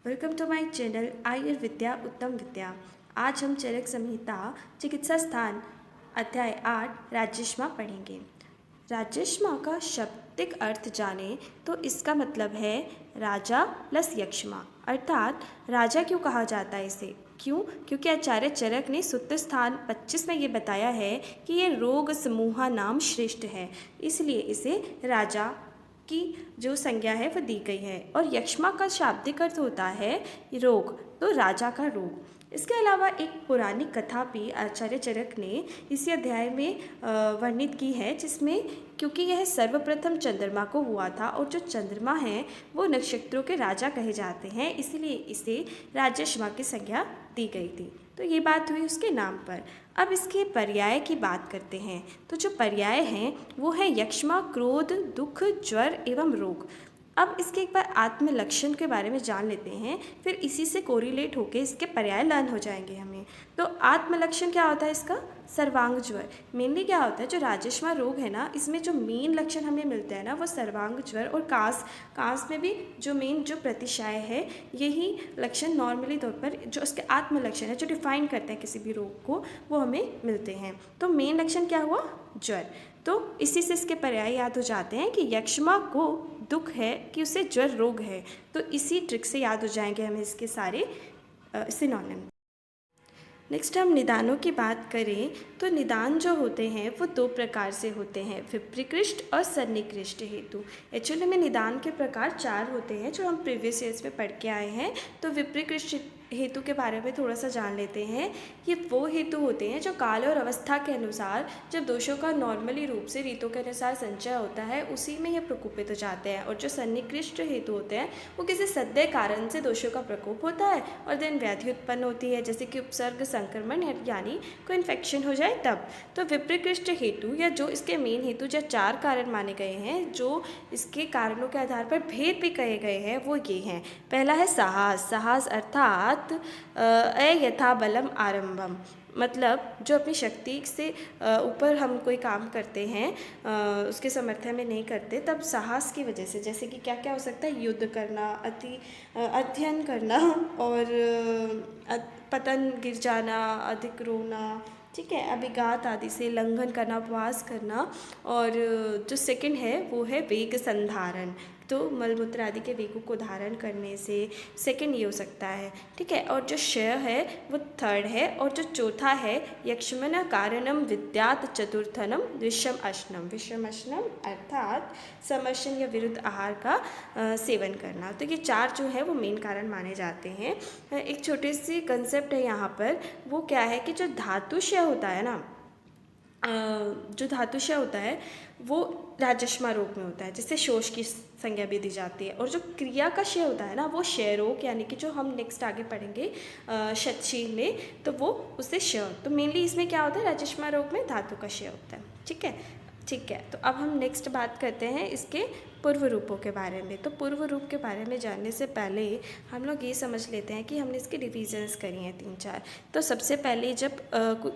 Welcome to my channel आयुर्विद्या उत्तम विद्या। आज हम चरक संहिता चिकित्सा स्थान अध्याय 8 राजश्मा पढ़ेंगे। राजश्मा का शाब्दिक अर्थ जाने तो इसका मतलब है राजा प्लस यक्ष्मा, अर्थात राजा क्यों कहा जाता है इसे। क्यों? क्योंकि आचार्य चरक ने सूत्र स्थान 25 में ये बताया है कि ये रोग समूहा नाम श्रेष्ठ है, इसलिए इसे राजा की जो संज्ञा है वह दी गई है। और यक्ष्मा का शाब्दिक अर्थ होता है रोग, तो राजा का रोग। इसके अलावा एक पुरानी कथा भी आचार्य चरक ने इसी अध्याय में वर्णित की है, जिसमें क्योंकि यह सर्वप्रथम चंद्रमा को हुआ था और जो चंद्रमा हैं वो नक्षत्रों के राजा कहे जाते हैं, इसलिए इसे राजश्मा की संज्ञा दी गई थी। तो ये बात हुई उसके नाम पर। अब इसके पर्याय की बात करते हैं। तो जो पर्याय हैं वो है यक्ष्मा, क्रोध, दुख, ज्वर एवं रोग। अब इसके एक बार आत्म लक्षण के बारे में जान लेते हैं, फिर इसी से कोरिलेट होके इसके पर्याय लर्न हो जाएंगे हमें। तो आत्म लक्षण क्या होता है इसका? सर्वांग ज्वर। मेनली क्या होता है, जो राजश्मा रोग है ना, इसमें जो मेन लक्षण हमें मिलता है ना वो सर्वांग ज्वर और कास में भी जो मेन जो प्रतिशाय है, यही लक्षण नॉर्मली तौर पर जो उसके आत्म लक्षण है जो डिफाइन करते हैं किसी भी रोग को, वो हमें मिलते हैं। तो मेन लक्षण क्या हुआ? ज्वर। तो इसी से इसके पर्याय याद हो जाते हैं कि यक्ष्मा को दुख है कि उसे ज्वर रोग है, तो इसी ट्रिक से याद हो जाएंगे हमें इसके सारे सिनोनिम। नेक्स्ट हम निदानों की बात करें तो निदान जो होते हैं वो दो प्रकार से होते हैं, विप्रकृष्ट और सन्निकृष्ट हेतु। एक्चुअली में निदान के प्रकार 4 होते हैं जो हम प्रीवियस ईयर्स में पढ़ के आए हैं। तो विप्रकृष्ट हेतु के बारे में थोड़ा सा जान लेते हैं। ये वो हेतु होते हैं जो काल और अवस्था के अनुसार जब दोषों का नॉर्मली रूप से रीतों के अनुसार संचय होता है, उसी में ये प्रकोपित हो जाते हैं। और जो सन्निकृष्ट हेतु होते हैं वो किसी सद्य कारण से दोषों का प्रकोप होता है और देन व्याधि उत्पन्न होती है, जैसे कि उपसर्ग संक्रमण यानी कोई इन्फेक्शन हो जाए तब। तो विप्रकृष्ट हेतु या जो इसके मेन हेतु जो 4 कारण माने गए हैं, जो इसके कारणों के आधार पर भेद भी कहे गए हैं, वो ये हैं। पहला है साहस। साहस अर्थात अयथा बलम आरंभम, मतलब जो अपनी शक्ति से ऊपर हम कोई काम करते हैं उसके समर्थन में नहीं करते, तब साहस की वजह से, जैसे कि क्या क्या हो सकता है, युद्ध करना, अध्ययन करना और पतन गिर जाना, अधिक रोना, ठीक है, अभिघात आदि से लंघन करना, उपवास करना। और जो सेकंड है वो है वेग संधारण, तो मलमूत्र आदि के वेगों को धारण करने से सेकंड ये हो सकता है, ठीक है। और जो क्षय है वो थर्ड है। और जो चौथा है यक्ष्मन कारणम विद्यात चतुर्थनम विषम अशनम। विषम अशनम अर्थात समर्शन या विरुद्ध आहार का सेवन करना। तो ये 4 जो है वो मेन कारण माने जाते हैं। एक छोटी सी कंसेप्ट है यहाँ पर, वो क्या है कि जो धातु क्षय होता है ना, जो धातुशय होता है वो राजश्मा रोग में होता है, जिससे शोष की संज्ञा भी दी जाती है। और जो क्रिया का क्षय होता है ना, वो क्षय रोग, यानी कि जो हम नेक्स्ट आगे पढ़ेंगे शतशील में, तो वो उससे क्षय। तो मेनली इसमें क्या होता है, राजश्मा रोग में धातु का क्षय होता है, ठीक है। तो अब हम नेक्स्ट बात करते हैं इसके पूर्व रूपों के बारे में। तो पूर्व रूप के बारे में जानने से पहले हम लोग ये समझ लेते हैं कि हमने इसकी डिविजन्स करी हैं 3-4। तो सबसे पहले जब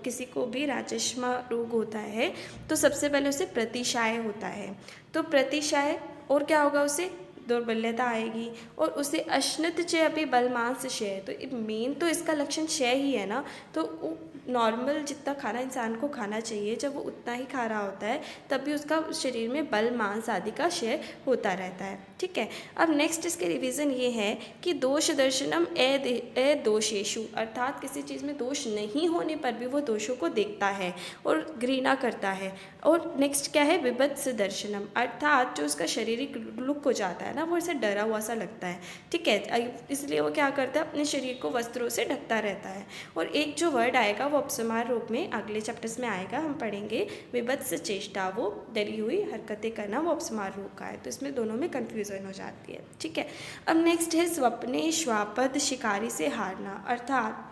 किसी को भी राजश्मा रोग होता है तो सबसे पहले उसे प्रतिशाय होता है। तो प्रतिशाय और क्या होगा, उसे दुर्बल्यता आएगी और उसे अश्नत चय अभी बलमांस क्षय। तो मेन तो इसका लक्षण क्षय ही है ना, तो नॉर्मल जितना खाना इंसान को खाना चाहिए, जब वो उतना ही खा रहा होता है तब भी उसका शरीर में बल मांस आदि का क्षय होता रहता है, ठीक है। अब नेक्स्ट इसके रिवीजन ये है कि दोष दर्शनम ए दोषेशु, अर्थात किसी चीज़ में दोष नहीं होने पर भी वो दोषों को देखता है और घृणा करता है। और नेक्स्ट क्या है, विभत्स दर्शनम, अर्थात जो उसका शारीरिक लुक हो जाता है ना, वो ऐसे डरा हुआ सा लगता है, ठीक है। इसलिए वो क्या करता है, अपने शरीर को वस्त्रों से ढकता रहता है। और एक जो वर्ड आएगा वो उपसमार रूप में अगले चैप्टर्स में आएगा, हम पढ़ेंगे विभत्स चेष्टा, वो डरी हुई हरकतें करना, वो उपसमार रूप का है। तो इसमें दोनों में कन्फ्यूजन हो जाती है, ठीक है। अब नेक्स्ट है स्वप्ने श्वापद शिकारी से हारना, अर्थात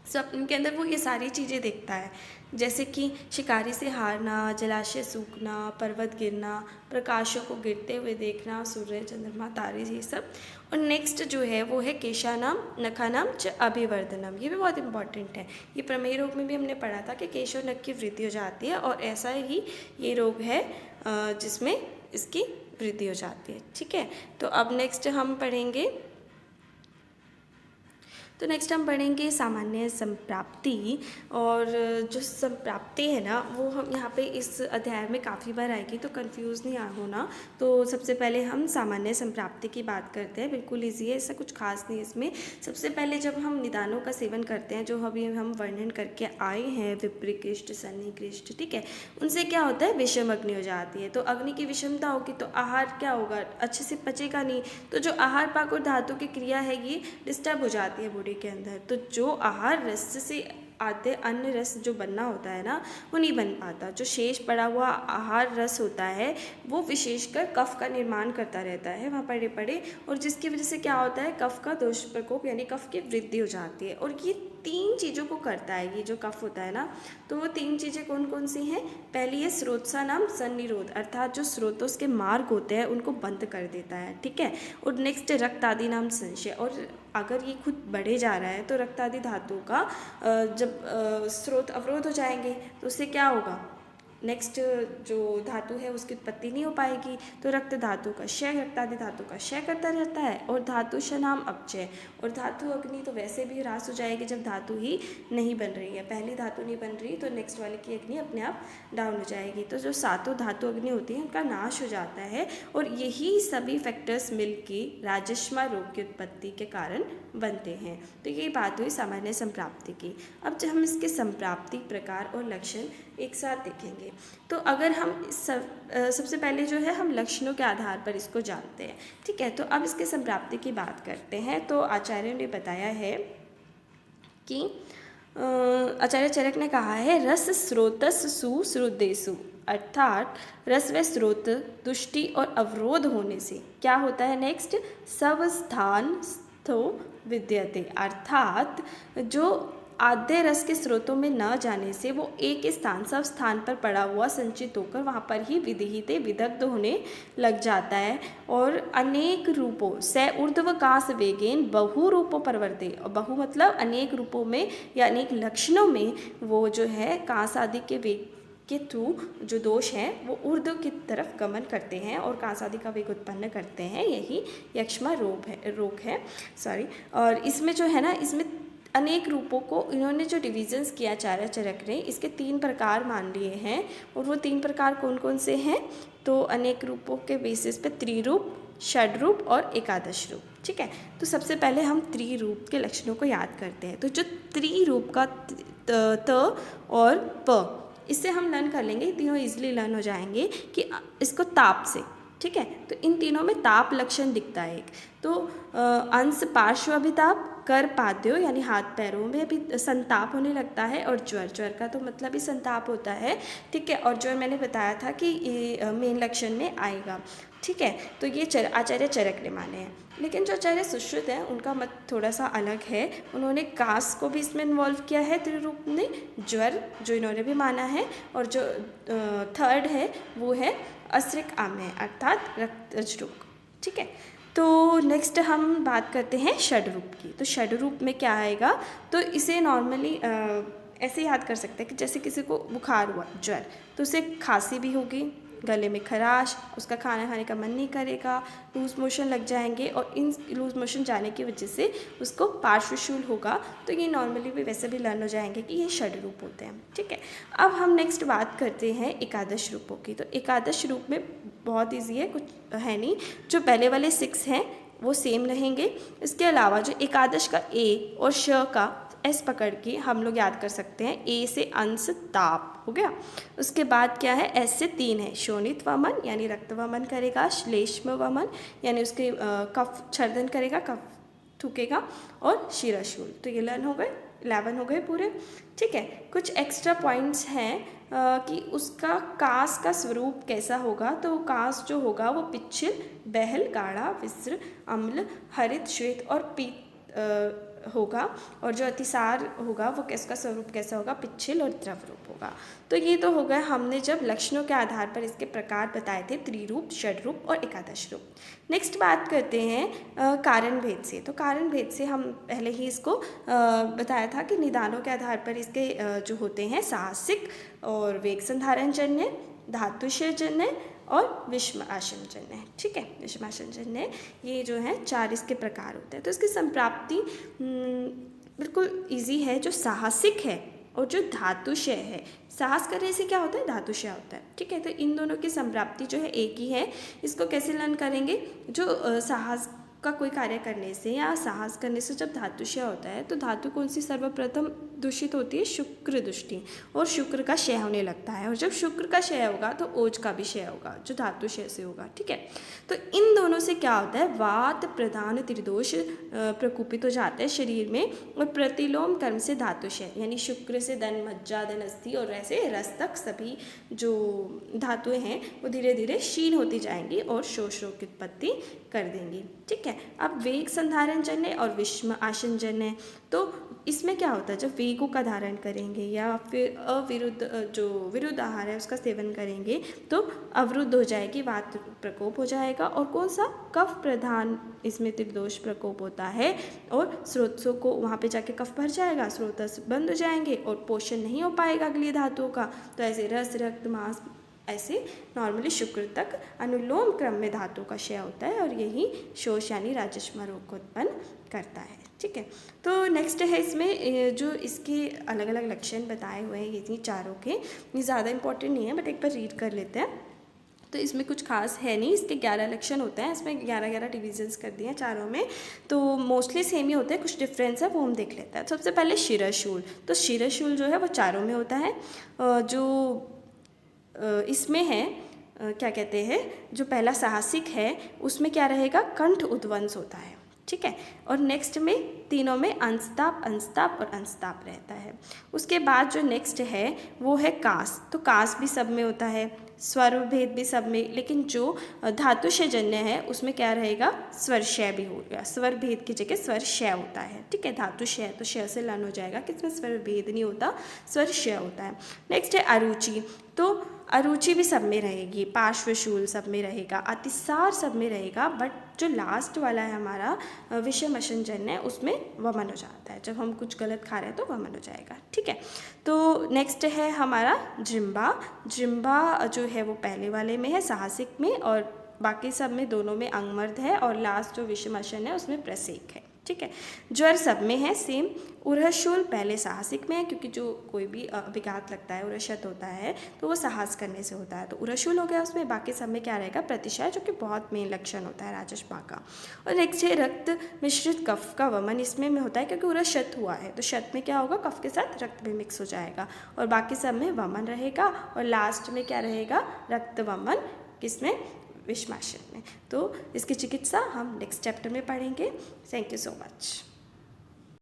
स्वप्न के अंदर वो ये सारी चीज़ें देखता है, जैसे कि शिकारी से हारना, जलाशय सूखना, पर्वत गिरना, प्रकाशों को गिरते हुए देखना, सूर्य चंद्रमा तारे, ये सब। और नेक्स्ट जो है वो है केशानाम नखानाम च अभिवर्धनम, ये भी बहुत इंपॉर्टेंट है। ये प्रमेय रोग में भी हमने पढ़ा था कि केश और नख की वृद्धि हो जाती है, और ऐसा ही ये रोग है जिसमें इसकी वृद्धि हो जाती है, ठीक है। तो अब नेक्स्ट हम पढ़ेंगे तो नेक्स्ट हम पढ़ेंगे सामान्य संप्राप्ति। और जो संप्राप्ति है ना वो हम यहाँ पे इस अध्याय में काफ़ी बार आएगी, तो कंफ्यूज नहीं होना। तो सबसे पहले हम सामान्य संप्राप्ति की बात करते हैं। बिल्कुल ईजी है, ऐसा कुछ खास नहीं है इसमें। सबसे पहले जब हम निदानों का सेवन करते हैं, जो अभी हम वर्णन करके आए हैं, विपरीकृष्ट, सन्निकृष्ट, ठीक है, उनसे क्या होता है, विषम अग्नि हो जाती है। तो अग्नि की विषमता होगी तो आहार क्या होगा, अच्छे से पचेगा नहीं। तो जो आहार पाक और धातु की क्रिया है ये डिस्टर्ब हो जाती है बॉडी के अंदर। तो जो आहार रस से आते अन्य रस जो बनना होता है ना वो नहीं बन पाता। जो शेष पड़ा हुआ आहार रस होता है वो विशेषकर कफ का निर्माण करता रहता है वहाँ पड़े पड़े, और जिसकी वजह से क्या होता है, कफ का दोष प्रकोप यानी कफ की वृद्धि हो जाती है। और ये 3 चीज़ों को करता है ये जो कफ होता है ना। तो वो 3 चीज़ें कौन कौन सी हैं? पहली है स्रोतसा नाम सन्निरोध, अर्थात जो स्रोतों के मार्ग होते हैं उनको बंद कर देता है, ठीक है। और नेक्स्ट रक्त आदि नाम संशय, और अगर ये खुद बढ़े जा रहा है तो रक्त आदि धातु का जब स्रोत अवरोध हो जाएंगे तो उससे क्या होगा, नेक्स्ट जो धातु है उसकी उत्पत्ति नहीं हो पाएगी। तो रक्त धातु का क्षय, रक्त आदि धातु का क्षय करता रहता है। और धातु शनाम अपचय, और धातु अग्नि तो वैसे भी ह्रास हो जाएगी जब धातु ही नहीं बन रही है। पहली धातु नहीं बन रही तो नेक्स्ट वाले की अग्नि अपने आप डाउन हो जाएगी। तो जो सातों धातु अग्नि होती है उनका नाश हो जाता है, और यही सभी फैक्टर्स मिलके राजश्मा रोग की उत्पत्ति के कारण बनते हैं। तो ये बात हुई सामान्य संप्राप्ति की। अब जब हम इसके संप्राप्ति प्रकार और लक्षण एक साथ देखेंगे, तो अगर हम सबसे पहले जो है हम लक्षणों के आधार पर इसको जानते हैं, ठीक है। तो अब इसके संप्राप्ति की बात करते हैं। तो आचार्य ने बताया है कि आचार्य चरक ने कहा है, रस स्रोतस सुश्रुदेशु, अर्थात रस व स्रोत तुष्टि और अवरोध होने से क्या होता है, नेक्स्ट स्वस्थान स्थो विद्यते, अर्थात जो आद्य रस के स्रोतों में न जाने से वो एक स्थान सब स्थान पर पड़ा हुआ संचित होकर वहाँ पर ही विदहिते विदग्ध होने लग जाता है। और अनेक रूपों से ऊर्ध्व कास वेगेन बहु रूपों परवर्ते, और बहु मतलब अनेक रूपों में या अनेक लक्षणों में वो जो है कास आदि के वेग के थ्रू जो दोष हैं वो ऊर्ध्व की तरफ गमन करते हैं और कांस आदि का वेग उत्पन्न करते हैं। यही यक्ष्मा रोग है सॉरी। और इसमें जो है ना, इसमें अनेक रूपों को इन्होंने जो डिविजन्स किया आचार्य चरक ने, इसके 3 प्रकार मान लिए हैं। और वो 3 प्रकार कौन कौन से हैं, तो अनेक रूपों के बेसिस पे त्रिरूप, षड्रूप और एकादश रूप, ठीक है। तो सबसे पहले हम त्रिरूप के लक्षणों को याद करते हैं। तो जो त्रिरूप का त और प, इससे हम लर्न कर लेंगे, तीनों इजीली लर्न हो जाएंगे कि इसको ताप से, ठीक है। तो इन तीनों में ताप लक्षण दिखता है एक। तो अंश पार्श्व अभिताप, कर पाद्यो यानी हाथ पैरों में भी संताप होने लगता है, और ज्वर का तो मतलब ही संताप होता है, ठीक है। और ज्वर मैंने बताया था कि ये मेन लक्षण में आएगा, ठीक है। तो ये आचार्य चरक ने माने हैं। लेकिन जो आचार्य सुश्रुत हैं उनका मत थोड़ा सा अलग है। उन्होंने कास को भी इसमें इन्वॉल्व किया है त्रिरूप ने, ज्वर जो इन्होंने भी माना है। और जो थर्ड है वो है अस्रिक आम्य अर्थात रक्तज रोग, ठीक है। तो नेक्स्ट हम बात करते हैं षड्रूप की। तो षड्रूप में क्या आएगा, तो इसे नॉर्मली ऐसे याद कर सकते हैं कि जैसे किसी को बुखार हुआ, ज्वर, तो उसे खांसी भी होगी, गले में खराश, उसका खाना खाने का मन नहीं करेगा, लूज मोशन लग जाएंगे, और इन लूज मोशन जाने की वजह से उसको पार्श्वशूल होगा। तो ये नॉर्मली भी वैसे भी लर्न हो जाएंगे कि ये षड रूप होते हैं, ठीक है। अब हम नेक्स्ट बात करते हैं एकादश रूपों की। तो एकादश रूप में बहुत ईजी है, कुछ है नहीं। जो पहले वाले 6 हैं वो सेम रहेंगे। इसके अलावा जो एकादश का ए और श का एस पकड़ के हम लोग याद कर सकते हैं। ए से अंश ताप हो गया। उसके बाद क्या है, एस से 3 है, शोणित वमन यानी रक्त वमन करेगा, श्लेष्म वमन यानी उसके कफ छर्दन करेगा, कफ थूकेगा, और शिराशूल। तो ये लर्न हो गए, 11 हो गए पूरे, ठीक है। कुछ एक्स्ट्रा पॉइंट्स हैं कि उसका कास का स्वरूप कैसा होगा। तो कास जो होगा वो पिच्छिल, बहल, गाढ़ा, विस्र, अम्ल, हरित, श्वेत और पीत होगा। और जो अतिसार होगा वो इसका स्वरूप कैसा होगा, पिच्छिल और द्रव रूप होगा। तो ये तो हो गया हमने जब लक्षणों के आधार पर इसके प्रकार बताए थे, त्रिरूप, षड्रूप और एकादश रूप। नेक्स्ट बात करते हैं कारण भेद से। तो कारण भेद से हम पहले ही इसको बताया था कि निदानों के आधार पर इसके जो होते हैं साहसिक और वेग संधारण जन्य, धातुशय जन्य और विषम आसंजन्य। ठीक है, विषम आसंजन्य ये जो है 4 इसके प्रकार होते हैं। तो इसकी संप्राप्ति बिल्कुल ईजी है। जो साहसिक है और जो धातुशय है, साहस करने से क्या होता है, धातुशय होता है। ठीक है, तो इन दोनों की संप्राप्ति जो है एक ही है। इसको कैसे लर्न करेंगे, जो साहस का कोई कार्य करने से या साहस करने से जब धातुशय होता है तो धातु कौन सी सर्वप्रथम दूषित होती है, शुक्र दृष्टि, और शुक्र का क्षय होने लगता है। और जब शुक्र का क्षय होगा तो ओज का भी क्षय होगा, जो धातु क्षय से होगा। ठीक है, तो इन दोनों से क्या होता है, वात प्रधान त्रिदोष प्रकोपित हो जाते हैं शरीर में, और प्रतिलोम कर्म से धातु क्षय, यानी शुक्र से धन, मज्जा, धन, अस्थि और ऐसे रस तक सभी जो धातुएं हैं वो धीरे धीरे क्षीण होती जाएंगी और शोष रोग की उत्पत्ति कर देंगी। ठीक है, अब वेग संधारण जन्य और विषम आसंजन्य, तो इसमें क्या होता है, जब वेगों का धारण करेंगे या फिर अविरुद्ध जो विरुद्ध आहार है उसका सेवन करेंगे तो अवरुद्ध हो जाएगी, वात प्रकोप हो जाएगा। और कौन सा, कफ प्रधान इसमें त्रिदोष प्रकोप होता है, और स्रोतों को वहाँ पे जाके कफ भर जाएगा, स्रोत बंद हो जाएंगे और पोषण नहीं हो पाएगा अगली धातुओं का। तो ऐसे रस, रक्त, मांस, ऐसे नॉर्मली शुक्र तक अनुलोम क्रम में धातु का क्षय होता है, और यही शोष यानी राजश्मा रोग को उत्पन्न करता है। ठीक है, तो नेक्स्ट है इसमें जो इसके अलग अलग लक्षण बताए हुए हैं, ये चारों के, ये ज़्यादा इंपॉर्टेंट नहीं है बट एक बार रीड कर लेते हैं। तो इसमें कुछ खास है नहीं, इसके 11 लक्षण होते हैं, इसमें 11 डिविजन्स कर दिए हैं चारों में, तो मोस्टली सेम ही होते हैं, कुछ डिफरेंस है वो हम देख लेते हैं। सबसे पहले शिरशूल, तो शिरशूल जो है वो चारों में होता है। जो इसमें है क्या कहते हैं, जो पहला साहसिक है उसमें क्या रहेगा, कंठ उद्वंस होता है। ठीक है, और नेक्स्ट में तीनों में अंशताप, अंशताप और अंशताप रहता है। उसके बाद जो नेक्स्ट है वो है कास, तो कास भी सब में होता है, स्वर भेद भी सब में, लेकिन जो धातुशय जन्य है उसमें क्या रहेगा, स्वर क्षय भी हो गया, स्वर भेद की जगह स्वर क्षय होता है। ठीक है, धातुशय तो क्षय से लर्न हो जाएगा कि इसमें स्वर भेद नहीं होता, स्वर क्षय होता है। नेक्स्ट है अरुचि, तो अरुचि भी सब में रहेगी, पार्श्वशूल सब में रहेगा, अतिसार सब में रहेगा, बट जो लास्ट वाला है हमारा विषम आसंजन्य है उसमें वमन हो जाता है, जब हम कुछ गलत खा रहे हैं तो वमन हो जाएगा। ठीक है, तो नेक्स्ट है हमारा जिम्बा, जिम्बा जो है वो पहले वाले में है साहसिक में, और बाकी सब में दोनों में अंगमर्द है, और लास्ट जो विषम आसन है उसमें प्रसेक है। ठीक है, ज्वर सब में है सेम। उरहशूल पहले साहसिक में है, क्योंकि जो कोई भी विघात लगता है, उरशत होता है तो वो साहस करने से होता है, तो उरहशूल हो गया उसमें। बाकी सब में क्या रहेगा, प्रतिशय, जो कि बहुत मेन लक्षण होता है राजश्मा का। और नेक्स्ट है रक्त मिश्रित कफ का वमन, इसमें में होता है क्योंकि उरशत हुआ है, तो शत में क्या होगा, कफ के साथ रक्त भी मिक्स हो जाएगा, और बाकी सब में वमन रहेगा, और लास्ट में क्या रहेगा, रक्त वमन, किसमें, विषमासन में। तो इसकी चिकित्सा हम नेक्स्ट चैप्टर में पढ़ेंगे। Thank you so much.